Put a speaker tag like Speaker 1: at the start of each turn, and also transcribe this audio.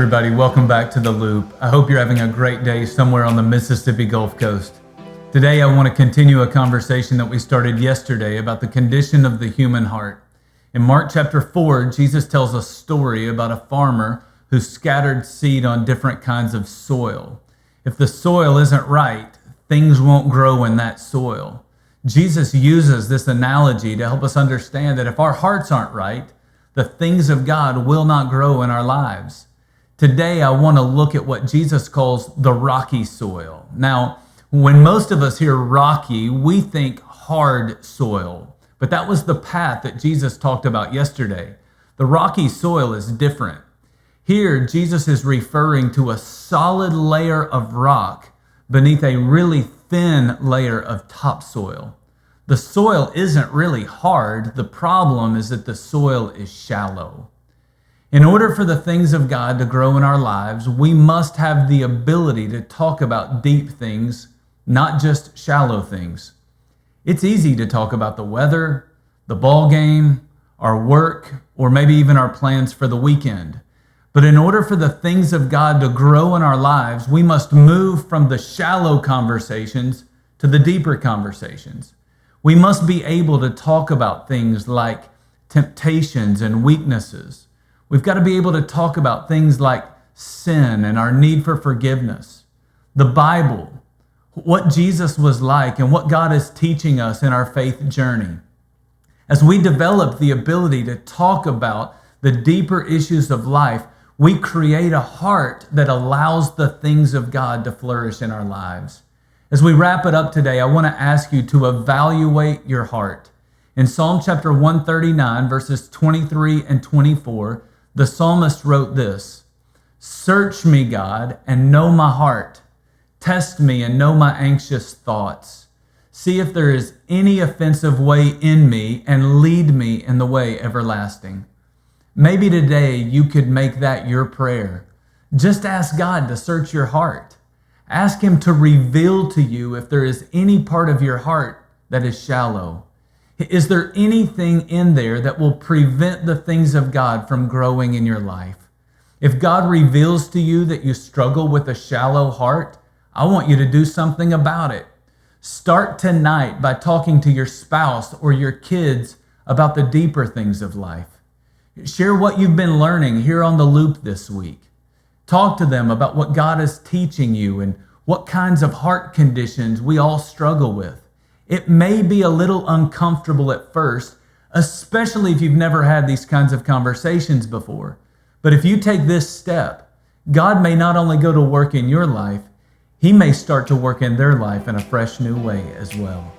Speaker 1: everybody, welcome back to The Loop. I hope you're having a great day somewhere on the Mississippi Gulf Coast. Today I want to continue a conversation that we started yesterday about the condition of the human heart. In Mark chapter 4, Jesus tells a story about a farmer who scattered seed on different kinds of soil. If the soil isn't right, things won't grow in that soil. Jesus uses this analogy to help us understand that if our hearts aren't right, the things of God will not grow in our lives. Today, I want to look at what Jesus calls the rocky soil. Now, when most of us hear rocky, we think hard soil, but that was the path that Jesus talked about yesterday. The rocky soil is different. Here, Jesus is referring to a solid layer of rock beneath a really thin layer of topsoil. The soil isn't really hard. The problem is that the soil is shallow. In order for the things of God to grow in our lives, we must have the ability to talk about deep things, not just shallow things. It's easy to talk about the weather, the ball game, our work, or maybe even our plans for the weekend. But in order for the things of God to grow in our lives, we must move from the shallow conversations to the deeper conversations. We must be able to talk about things like temptations and weaknesses. We've got to be able to talk about things like sin and our need for forgiveness, the Bible, what Jesus was like, and what God is teaching us in our faith journey. As we develop the ability to talk about the deeper issues of life, we create a heart that allows the things of God to flourish in our lives. As we wrap it up today, I want to ask you to evaluate your heart. In Psalm chapter 139, verses 23 and 24, the psalmist wrote this: "Search me, God, and know my heart. Test me and know my anxious thoughts. See if there is any offensive way in me, and lead me in the way everlasting." Maybe today you could make that your prayer. Just ask God to search your heart. Ask Him to reveal to you if there is any part of your heart that is shallow. Is there anything in there that will prevent the things of God from growing in your life? If God reveals to you that you struggle with a shallow heart, I want you to do something about it. Start tonight by talking to your spouse or your kids about the deeper things of life. Share what you've been learning here on The Loop this week. Talk to them about what God is teaching you and what kinds of heart conditions we all struggle with. It may be a little uncomfortable at first, especially if you've never had these kinds of conversations before. But if you take this step, God may not only go to work in your life, He may start to work in their life in a fresh new way as well.